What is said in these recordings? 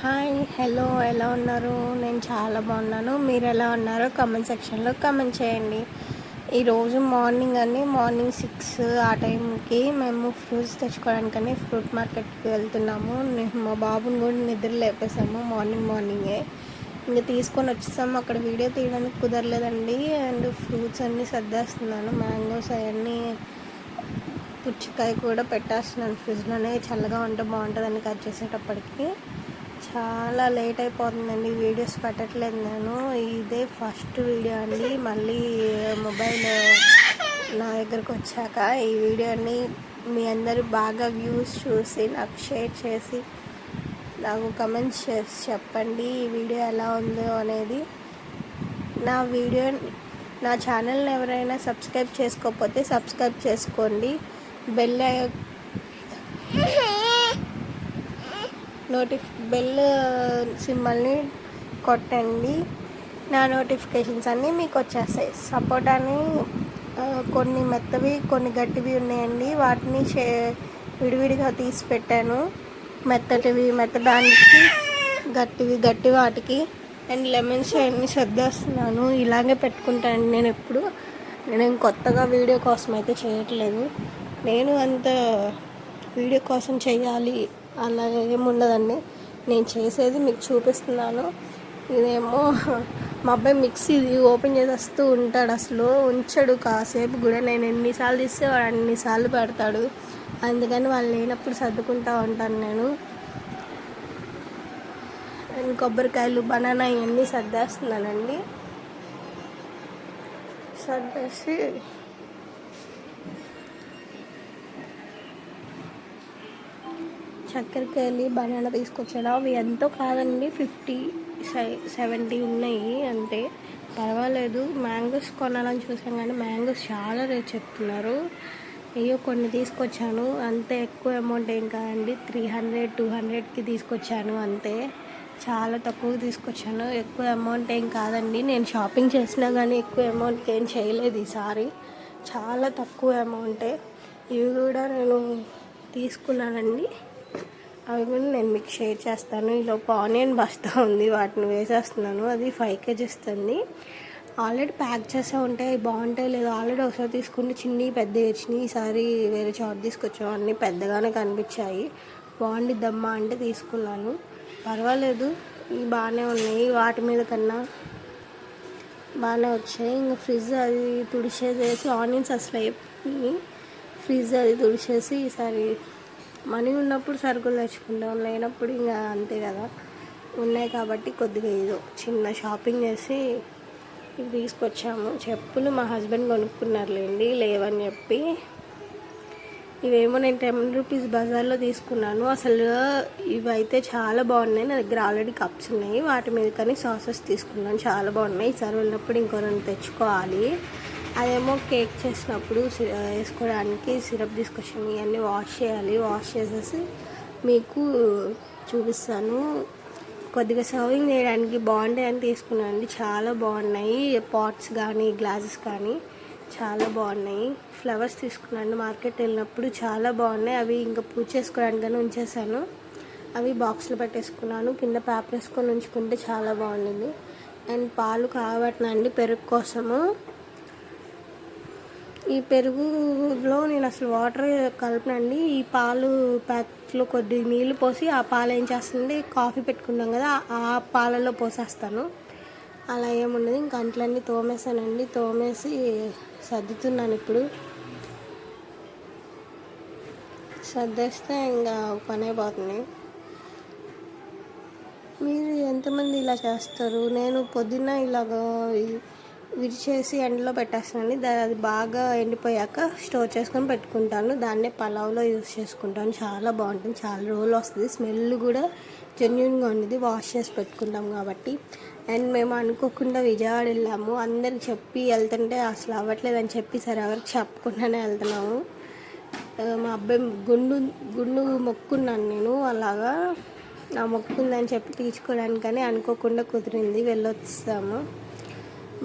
Hi hello ఎలా ఉన్నారు? నేను చాలా బాగున్నాను. మీరు ఎలా ఉన్నారో కామెంట్ సెక్షన్లో కామెంట్ చేయండి. ఈరోజు మార్నింగ్ 6 ఆ టైంకి మేము ఫ్రూట్స్ తెచ్చుకోవడానికని ఫ్రూట్ మార్కెట్కి వెళ్తున్నాము. మా బాబుని కూడా నిద్ర లేపేసాము మార్నింగే. ఇంకా తీసుకొని వచ్చేసాము. అక్కడ వీడియో తీయడానికి కుదరలేదండి. అండ్ ఫ్రూట్స్ అన్నీ సర్దేస్తున్నాను. మ్యాంగోస్ అవన్నీ, పుచ్చకాయ కూడా పెట్టేస్తున్నాను ఫ్రిడ్జ్లోనే. చల్లగా ఉంటే బాగుంటుందని కట్ చేసేటప్పటికి చాలా లేట్ అయిపోతుందండి. వీడియోస్ పెట్టట్లేదు నేను. ఇదే ఫస్ట్ వీడియో అండి. మళ్ళీ మొబైల్ నా దగ్గరకు వచ్చాక ఈ వీడియోని మీ అందరూ బాగా వ్యూస్ చూసి నాకు షేర్ చేసి నాకు కమెంట్స్ చేసి చెప్పండి ఈ వీడియో ఎలా ఉందో అనేది. నా ఛానల్ని ఎవరైనా సబ్స్క్రైబ్ చేసుకోకపోతే సబ్స్క్రైబ్ చేసుకోండి. బెల్ సింబల్ని కొట్టండి. నా నోటిఫికేషన్స్ అన్నీ మీకు వచ్చేస్తాయి. సపోటాని కొన్ని మెత్తవి కొన్ని గట్టివి ఉన్నాయండి. వాటిని విడివిడిగా తీసి పెట్టాను. మెత్తడానికి గట్టి వాటికి. అండ్ లెమన్స్ అన్నీ సర్దేస్తున్నాను. ఇలాగే పెట్టుకుంటాను నేను కొత్తగా వీడియో కోసం అయితే చేయట్లేదు. నేను అంత వీడియో కోసం చేయాలి అలా ఏముండదండి. నేను చేసేది మీకు చూపిస్తున్నాను. ఇదేమో మా అబ్బాయి మిక్సీ ఓపెన్ చేసేస్తూ ఉంటాడు. అసలు ఉంచడు కాసేపు కూడా. నేను ఎన్నిసార్లు తీస్తే వాడు అన్నిసార్లు పెడతాడు. అందుకని వాళ్ళు లేనప్పుడు సర్దుకుంటూ ఉంటాను నేను. అండ్ కొబ్బరికాయలు, బనానా ఇవన్నీ సర్దేస్తున్నానండి. సర్దేసి చక్కెరకాయలు, బనానా తీసుకొచ్చాను. అవి ఎంతో కాదండి, 50-70 ఉన్నాయి అంతే. పర్వాలేదు. మ్యాంగోస్ కొనాలని చూసాను కానీ మ్యాంగోస్ చాలా రేట్ చెప్తున్నారు. అయ్యో కొన్ని తీసుకొచ్చాను. అంతే, ఎక్కువ అమౌంట్ ఏం కాదండి. 300-200కి తీసుకొచ్చాను అంతే. చాలా తక్కువ తీసుకొచ్చాను. ఎక్కువ అమౌంట్ ఏం కాదండి. నేను షాపింగ్ చేసినా కానీ ఎక్కువ అమౌంట్కి ఏం చేయలేదు ఈసారి. చాలా తక్కువ అమౌంటే. ఇవి కూడా నేను తీసుకున్నానండి. అవి కూడా నేను మీకు షేర్ చేస్తాను. ఈలోపు ఆనియన్ బస్తా ఉంది, వాటిని వేసేస్తున్నాను. అది 5 kg ఇస్తుంది. ఆల్రెడీ ప్యాక్ చేసే ఉంటాయి, బాగుంటాయి లేదు. ఆల్రెడీ ఒకసారి తీసుకుంటే చిన్నవి పెద్దవి వచ్చినాయి. ఈసారి వేరే చోట తీసుకొచ్చాము. అన్నీ పెద్దగానే కనిపించాయి. బాగుండిద్దమ్మా అంటే తీసుకున్నాను. పర్వాలేదు, ఇవి బాగానే ఉన్నాయి. వాటి మీద కన్నా బాగానే వచ్చాయి. ఇంకా ఫ్రిడ్జ్ అది తుడిచేసేసి, ఆనియన్స్ అసలు అయిపోయి ఫ్రిడ్జ్ అది తుడిచేసి, ఈసారి మనీ ఉన్నప్పుడు సరుకులు తెచ్చుకుంటాం, లేనప్పుడు ఇంకా అంతే కదా. ఉన్నాయి కాబట్టి కొద్దిగా ఏదో చిన్న షాపింగ్ చేసి ఇవి తీసుకొచ్చాము. చెప్పులు మా హస్బెండ్ కొనుక్కున్నారులేండి, లేవని చెప్పి. ఇవేమో నేను 10 రూపీస్ బజార్లో తీసుకున్నాను. అసలు ఇవైతే చాలా బాగున్నాయి. నా దగ్గర ఆల్రెడీ కప్స్ ఉన్నాయి. వాటి మీద కానీ సాసెస్ తీసుకున్నాను, చాలా బాగున్నాయి. ఈసారి వెళ్ళినప్పుడు ఇంకో 2 తెచ్చుకోవాలి. అదేమో కేక్ చేసినప్పుడు వేసుకోవడానికి సిరప్ తీసుకొచ్చాను. ఇవన్నీ వాష్ చేయాలి. వాష్ చేసేసి మీకు చూపిస్తాను. కొద్దిగా సర్వింగ్ చేయడానికి బాగుంటాయని తీసుకున్నాను అండి. చాలా బాగున్నాయి. పాట్స్ కానీ గ్లాసెస్ కానీ చాలా బాగున్నాయి. ఫ్లవర్స్ తీసుకున్నాను మార్కెట్ వెళ్ళినప్పుడు, చాలా బాగున్నాయి. అవి ఇంకా పూజ చేసుకోవడానికని ఉంచేసాను. అవి బాక్స్లో పెట్టేసుకున్నాను. కింద పేపర్ వేసుకొని ఉంచుకుంటే చాలా బాగుండింది. అండ్ పాలు కాగబెట్టినండి పెరుగు కోసము. ఈ పెరుగులో నేను అసలు వాటర్ కలపనండి. ఈ పాలు ప్యాకెట్లో కొద్ది నీళ్ళు పోసి ఆ పాలు ఏం చేస్తుంది, కాఫీ పెట్టుకున్నాం కదా ఆ పాలలో పోసేస్తాను. అలా ఏముండదు. ఇంక అంట్లన్నీ తోమేసానండి. తోమేసి సర్దుతున్నాను. ఇప్పుడు సర్దేస్తే ఇంకా పని అయిపోతుంది. మీరు ఎంతమంది ఇలా చేస్తారు? నేను పొద్దున్న ఇలాగ విరిచేసి ఎండలో పెట్టేస్తానండి. అది బాగా ఎండిపోయాక స్టోర్ చేసుకొని పెట్టుకుంటాను. దాన్నే పలావ్లో యూస్ చేసుకుంటాను. చాలా బాగుంటుంది, చాలా రోజులు వస్తుంది. స్మెల్ కూడా జెన్యూన్గా ఉండేది, వాష్ చేసి పెట్టుకుంటాం కాబట్టి. అండ్ మేము అనుకోకుండా విజయవాడ వెళ్ళాము. అందరికి చెప్పి వెళ్తుంటే అసలు అవ్వట్లేదని చెప్పి సరే ఎవరికి చెప్పకుండానే వెళ్తున్నాము. మా అబ్బాయి గుండు మొక్కున్నాను నేను. అలాగా నా మొక్కుందని చెప్పి తీసుకోవడానికని అనుకోకుండా కుదిరింది, వెళ్ళొస్తాము.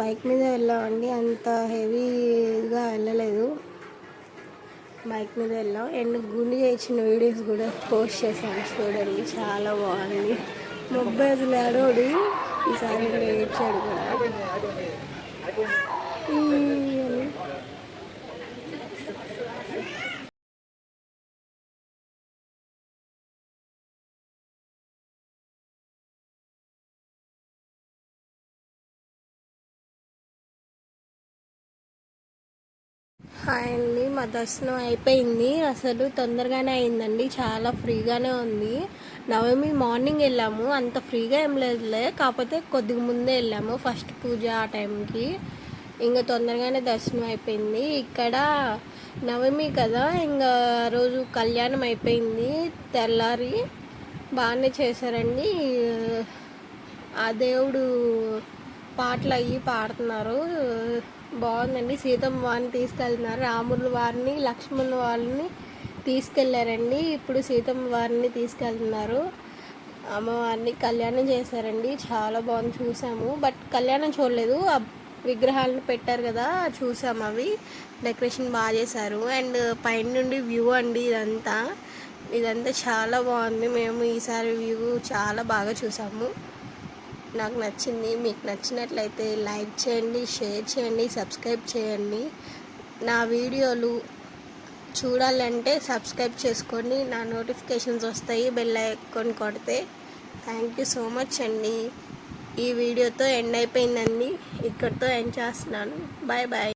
బైక్ మీద వెళ్ళామండి. అంత హెవీగా వెళ్ళలేదు, బైక్ మీద వెళ్ళాం. అండ్ గుండు చేసిన వీడియోస్ కూడా పోస్ట్ చేశాను, చూడండి. చాలా బాగుంది. మొబ్బేజులు ఆడోడు ఈసారి ఏడ్చాడు కూడా. హాయ్ అండి, మా దర్శనం అయిపోయింది. అసలు తొందరగానే అయిందండి, చాలా ఫ్రీగానే ఉంది. నవమి మార్నింగ్ వెళ్ళాము, అంత ఫ్రీగా ఏం లేదులే, కాకపోతే కొద్దిగా ముందే వెళ్ళాము ఫస్ట్ పూజ ఆ టైంకి. ఇంకా తొందరగానే దర్శనం అయిపోయింది. ఇక్కడ నవమి కదా, ఇంకా రోజు కళ్యాణం అయిపోయింది. తెల్లారి బాగానే చేశారండి. ఆ దేవుడు పాటలు అయ్యి పాడుతున్నారు, బాగుందండి. సీతమ్మ వారిని తీసుకెళ్తున్నారు, రాముల వారిని లక్ష్మణ్ వారిని తీసుకెళ్లారండి. ఇప్పుడు సీతమ్మ వారిని తీసుకెళ్తున్నారు. అమ్మవారిని కళ్యాణం చేశారండి, చాలా బాగుంది. చూసాము, బట్ కళ్యాణం చూడలేదు. ఆ విగ్రహాలను పెట్టారు కదా, చూసాము. అవి డెకరేషన్ బాగా చేశారు. అండ్ పైన నుండి వ్యూ అండి ఇదంతా చాలా బాగుంది. మేము ఈసారి వ్యూ చాలా బాగా చూసాము, నాకు నచ్చింది. మీకు నచ్చినట్లయితే లైక్ చేయండి, షేర్ చేయండి, సబ్స్క్రైబ్ చేయండి. నా వీడియోలు చూడాలంటే సబ్స్క్రైబ్ చేసుకోండి, నా నోటిఫికేషన్స్ వస్తాయి బెల్ ఐకాన్ కొడితే. థ్యాంక్ యూ సో మచ్ అండి. ఈ వీడియోతో ఎండ్ అయిపోయిందండి, ఇక్కడితో ఎండ్ చేస్తున్నాను. Bye bye.